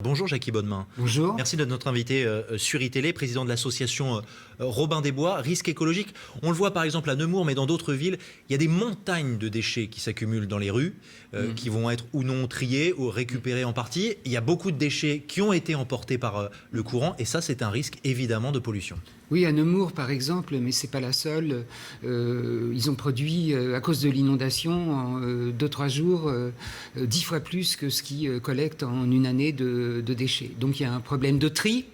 Bonjour Jackie Bonnemain. Bonjour. Merci d'être notre invité sur iTélé, président de l'association Robin des Bois, Risque écologique. On le voit par exemple à Nemours, mais dans d'autres villes, il y a des montagnes de déchets qui s'accumulent dans les rues, qui vont être ou non triés ou récupérés en partie. Il y a beaucoup de déchets qui ont été emportés par le courant et ça, c'est un risque évidemment de pollution. Oui, à Nemours par exemple, mais c'est pas la seule. Ils ont produit, à cause de l'inondation, en 2-3 jours, 10 fois plus que ce qu'ils collectent en une année de déchets. Donc il y a un problème de tri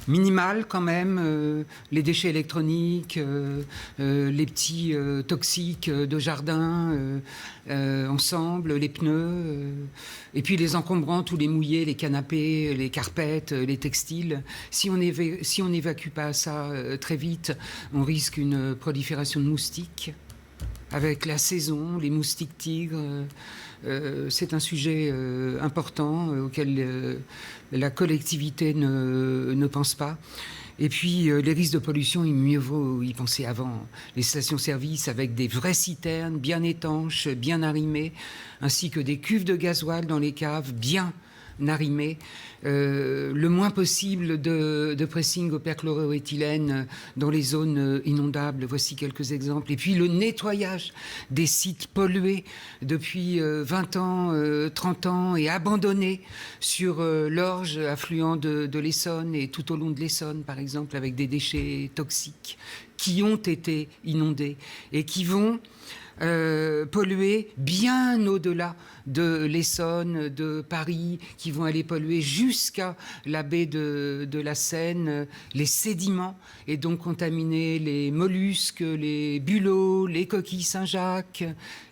minimal quand même, les déchets électroniques, les petits toxiques de jardin ensemble, les pneus, et puis les encombrants, tous les mouillés, les canapés, les carpettes, les textiles. Si on n'évacue pas ça très vite, on risque une prolifération de moustiques. Avec la saison, les moustiques tigres, c'est un sujet important auquel la collectivité ne pense pas. Et puis les risques de pollution, il mieux vaut y penser avant. Les stations-service avec des vraies citernes bien étanches, bien arrimées, ainsi que des cuves de gasoil dans les caves bien arrimées. Le moins possible de pressing au perchloroéthylène dans les zones inondables. Voici quelques exemples. Et puis le nettoyage des sites pollués depuis 20 ans, 30 ans et abandonnés sur l'Orge, affluent de l'Essonne et tout au long de l'Essonne, par exemple, avec des déchets toxiques qui ont été inondés et qui vont polluer bien au-delà de l'Essonne, de Paris, qui vont aller polluer jusqu'à la baie de la Seine, les sédiments, et donc contaminer les mollusques, les bulots, les coquilles Saint-Jacques,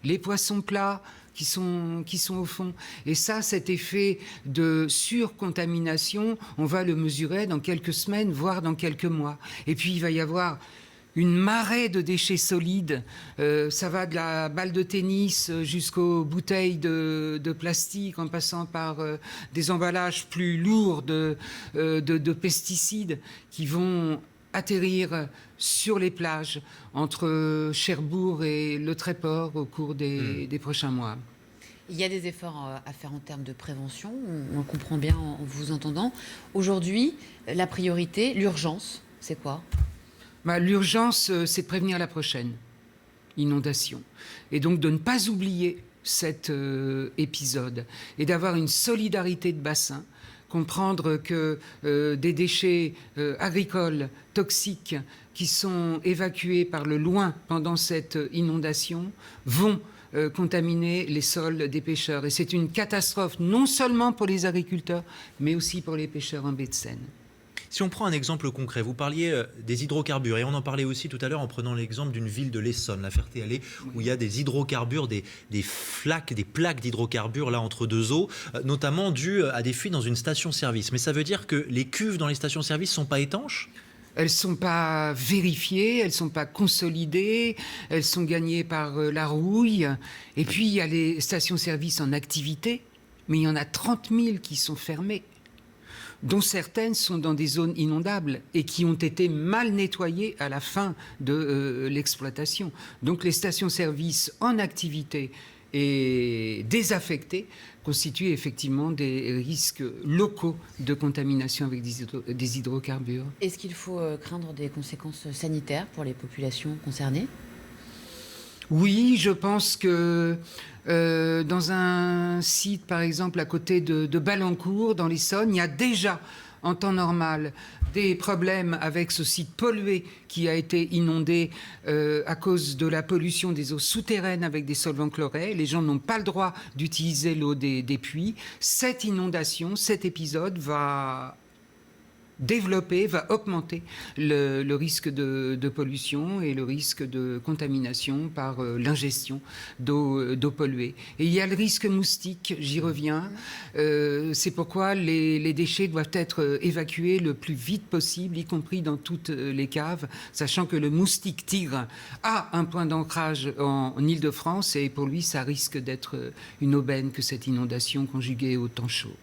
les poissons plats qui sont au fond. Et ça, cet effet de surcontamination, on va le mesurer dans quelques semaines, voire dans quelques mois. Et puis, il va y avoir une marée de déchets solides, ça va de la balle de tennis jusqu'aux bouteilles de plastique, en passant par des emballages plus lourds de pesticides qui vont atterrir sur les plages entre Cherbourg et le Tréport au cours des prochains mois. Il y a des efforts à faire en termes de prévention, on le comprend bien en vous entendant. Aujourd'hui, la priorité, l'urgence, c'est quoi ? L'urgence, c'est de prévenir la prochaine inondation. Et donc de ne pas oublier cet épisode et d'avoir une solidarité de bassin, comprendre que des déchets agricoles toxiques qui sont évacués par le loin pendant cette inondation vont contaminer les sols des pêcheurs. Et c'est une catastrophe non seulement pour les agriculteurs, mais aussi pour les pêcheurs en baie de Seine. Si on prend un exemple concret, vous parliez des hydrocarbures et on en parlait aussi tout à l'heure en prenant l'exemple d'une ville de l'Essonne, la Ferté-Alais, où il y a des hydrocarbures, des plaques d'hydrocarbures là entre deux eaux, notamment dues à des fuites dans une station-service. Mais ça veut dire que les cuves dans les stations-service ne sont pas étanches ? Elles ne sont pas vérifiées, elles ne sont pas consolidées, elles sont gagnées par la rouille. Et puis il y a les stations-service en activité, mais il y en a 30 000 qui sont fermées, dont certaines sont dans des zones inondables et qui ont été mal nettoyées à la fin de l'exploitation. Donc les stations-service en activité et désaffectées constituent effectivement des risques locaux de contamination avec des hydrocarbures. Est-ce qu'il faut craindre des conséquences sanitaires pour les populations concernées ? Oui, je pense que dans un site, par exemple, à côté de Balancourt, dans l'Essonne, il y a déjà, en temps normal, des problèmes avec ce site pollué qui a été inondé à cause de la pollution des eaux souterraines avec des solvants chlorés. Les gens n'ont pas le droit d'utiliser l'eau des puits. Cette inondation, cet épisode va augmenter le risque de pollution et le risque de contamination par l'ingestion d'eau polluée. Et il y a le risque moustique, j'y reviens. C'est pourquoi les déchets doivent être évacués le plus vite possible, y compris dans toutes les caves, sachant que le moustique tigre a un point d'ancrage en Île-de-France et pour lui, ça risque d'être une aubaine que cette inondation conjuguée au temps chaud.